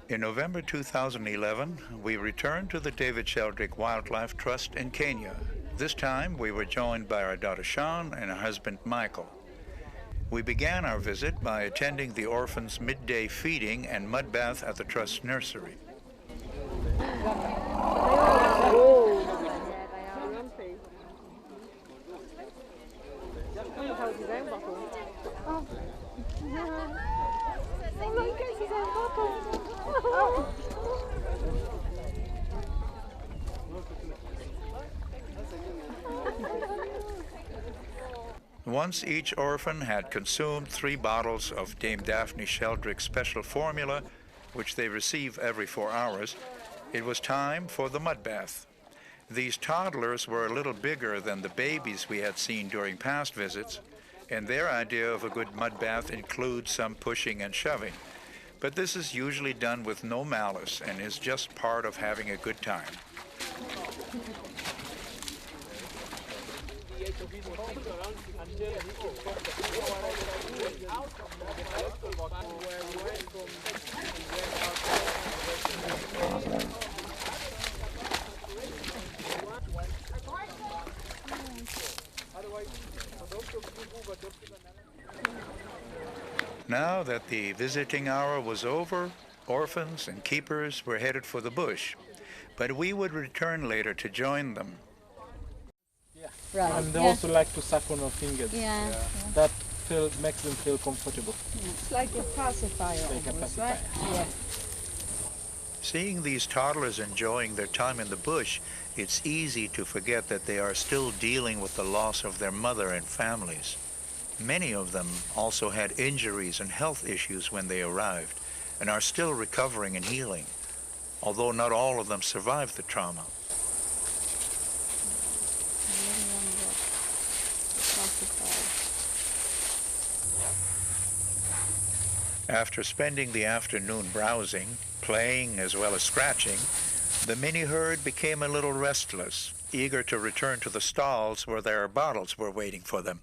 In November 2011, we returned to the David Sheldrick Wildlife Trust in Kenya. This time, we were joined by our daughter Sean and her husband Michael. We began our visit by attending the orphans' midday feeding and mud bath at the Trust nursery. Once each orphan had consumed 3 bottles of Dame Daphne Sheldrick's special formula, which they receive every 4 hours, it was time for the mud bath. These toddlers were a little bigger than the babies we had seen during past visits, and their idea of a good mud bath includes some pushing and shoving. But this is usually done with no malice and is just part of having a good time. Now that the visiting hour was over, orphans and keepers were headed for the bush, but we would return later to join them. Right. And they also like to suck on our fingers. Yeah. That makes them feel comfortable. Yeah. It's like a pacifier. Like a almost, pacifier. right? Yeah. Seeing these toddlers enjoying their time in the bush, it's easy to forget that they are still dealing with the loss of their mother and families. Many of them also had injuries and health issues when they arrived and are still recovering and healing, although not all of them survived the trauma. After spending the afternoon browsing, playing as well as scratching, the mini herd became a little restless, eager to return to the stalls where their bottles were waiting for them.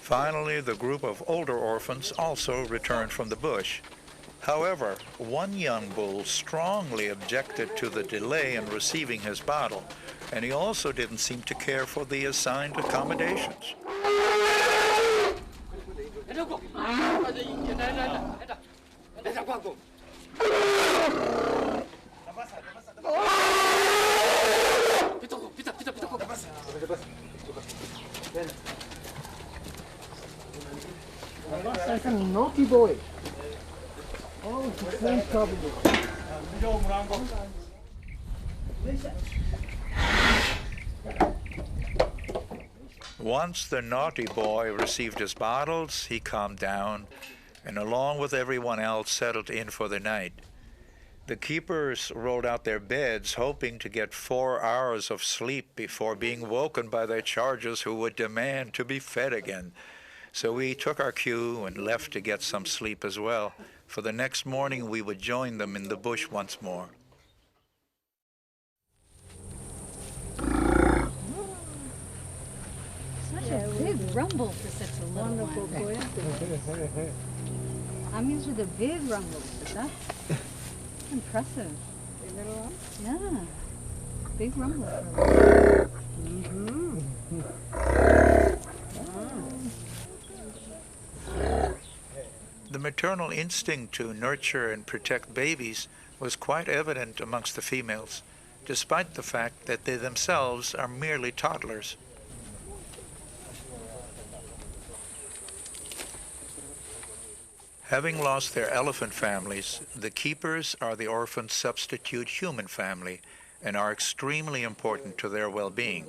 Finally, the group of older orphans also returned from the bush. However, one young bull strongly objected to the delay in receiving his bottle, and he also didn't seem to care for the assigned accommodations. That's a naughty boy. Oh, he's in trouble. Once the naughty boy received his bottles, he calmed down and along with everyone else settled in for the night. The keepers rolled out their beds hoping to get 4 hours of sleep before being woken by their charges who would demand to be fed again. So we took our cue and left to get some sleep as well. For the next morning, we would join them in the bush once more. Such a big rumble for such a little one. I'm used to the big rumbles, but that's impressive. The little one? Yeah. Big rumble. The maternal instinct to nurture and protect babies was quite evident amongst the females, despite the fact that they themselves are merely toddlers. Having lost their elephant families, the keepers are the orphan's substitute human family and are extremely important to their well-being.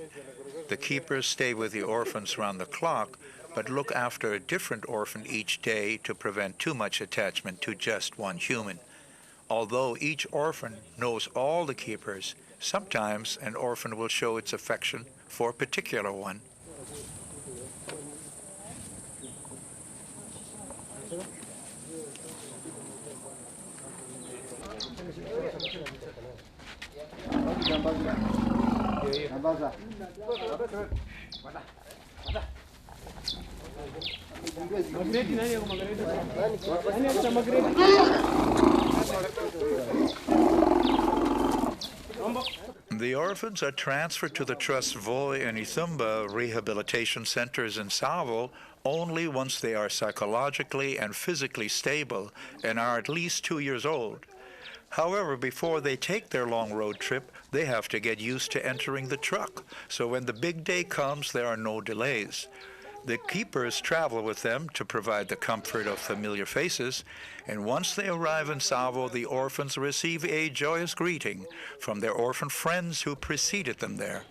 The keepers stay with the orphans round the clock, but look after a different orphan each day to prevent too much attachment to just one human. Although each orphan knows all the keepers, sometimes an orphan will show its affection for a particular one. The orphans are transferred to the Trust Voi and Ithumba rehabilitation centers in Savo only once they are psychologically and physically stable and are at least 2 years old. However, before they take their long road trip, they have to get used to entering the truck, so when the big day comes, there are no delays. The keepers travel with them to provide the comfort of familiar faces, and once they arrive in Savo, the orphans receive a joyous greeting from their orphan friends who preceded them there.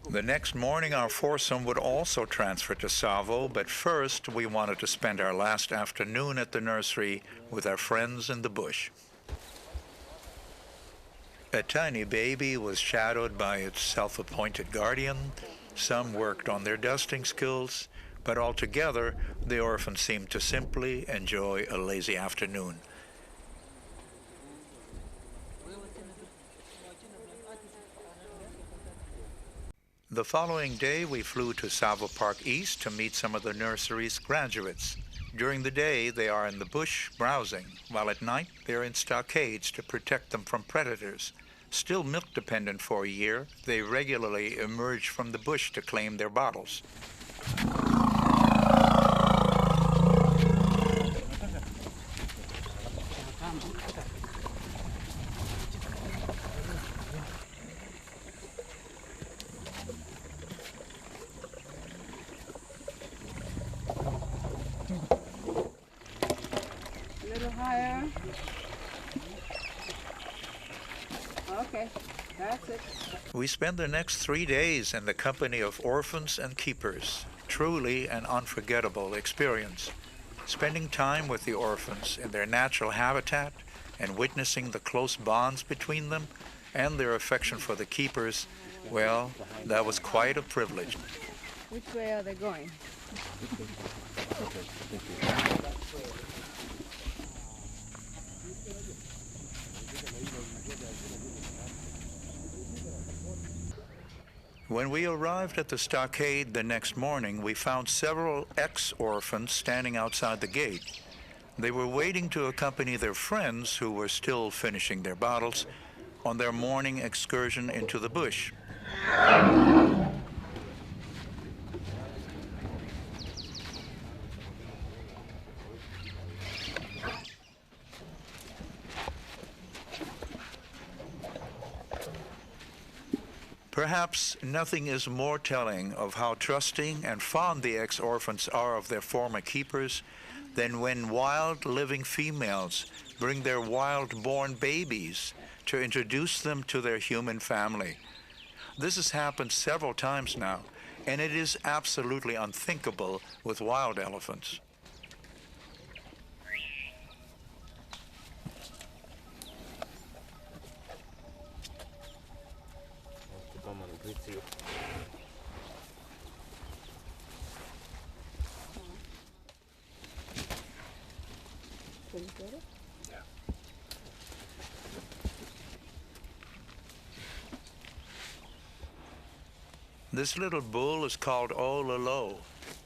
The next morning, our foursome would also transfer to Savo, but first we wanted to spend our last afternoon at the nursery with our friends in the bush. A tiny baby was shadowed by its self-appointed guardian. Some worked on their dusting skills, but altogether, the orphans seemed to simply enjoy a lazy afternoon. The following day, we flew to Savo Park East to meet some of the nursery's graduates. During the day, they are in the bush browsing, while at night, they're in stockades to protect them from predators. Still milk-dependent for a year, they regularly emerge from the bush to claim their bottles. Higher. Okay, that's it. We spend the next 3 days in the company of orphans and keepers. Truly an unforgettable experience. Spending time with the orphans in their natural habitat and witnessing the close bonds between them and their affection for the keepers, well, that was quite a privilege. Which way are they going? When we arrived at the stockade the next morning, we found several ex-orphans standing outside the gate. They were waiting to accompany their friends, who were still finishing their bottles, on their morning excursion into the bush. Perhaps nothing is more telling of how trusting and fond the ex-orphans are of their former keepers than when wild living females bring their wild-born babies to introduce them to their human family. This has happened several times now, and it is absolutely unthinkable with wild elephants. Can you get it? This little bull is called Ololo,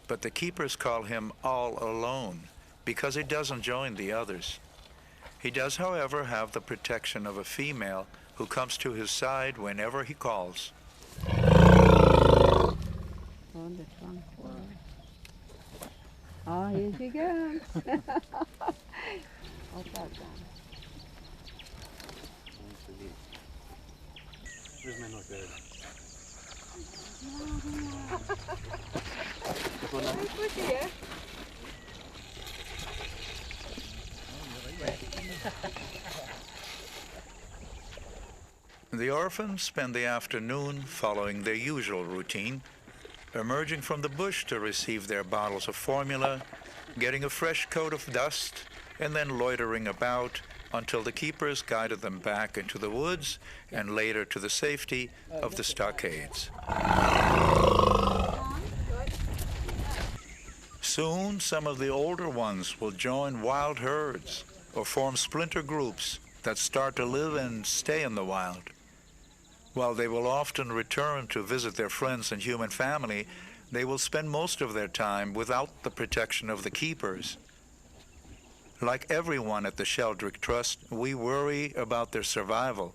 but the keepers call him All Alone because he doesn't join the others. He does, however, have the protection of a female who comes to his side whenever he calls. Oh, here she goes. The orphans spend the afternoon following their usual routine, emerging from the bush to receive their bottles of formula, getting a fresh coat of dust, and then loitering about until the keepers guided them back into the woods and later to the safety of the stockades. Soon, some of the older ones will join wild herds or form splinter groups that start to live and stay in the wild. While they will often return to visit their friends and human family, they will spend most of their time without the protection of the keepers. Like everyone at the Sheldrick Trust, we worry about their survival,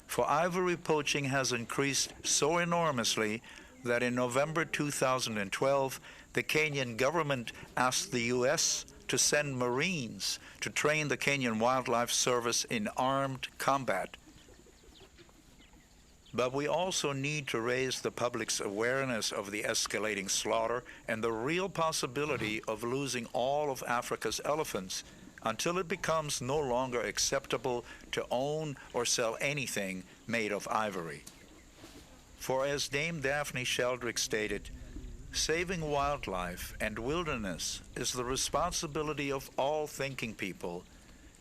for ivory poaching has increased so enormously that in November 2012, the Kenyan government asked the U.S. to send Marines to train the Kenyan Wildlife Service in armed combat. But we also need to raise the public's awareness of the escalating slaughter and the real possibility of losing all of Africa's elephants until it becomes no longer acceptable to own or sell anything made of ivory. For as Dame Daphne Sheldrick stated, saving wildlife and wilderness is the responsibility of all thinking people.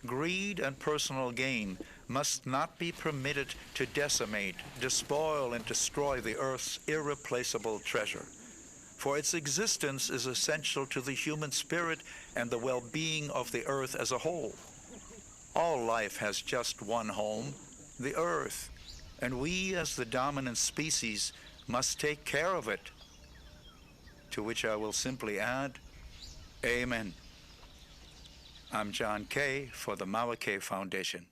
Greed and personal gain must not be permitted to decimate, despoil, and destroy the Earth's irreplaceable treasure. For its existence is essential to the human spirit and the well-being of the Earth as a whole. All life has just one home, the Earth, and we as the dominant species must take care of it. To which I will simply add, Amen. I'm John Kay for the Mawa Kay Foundation.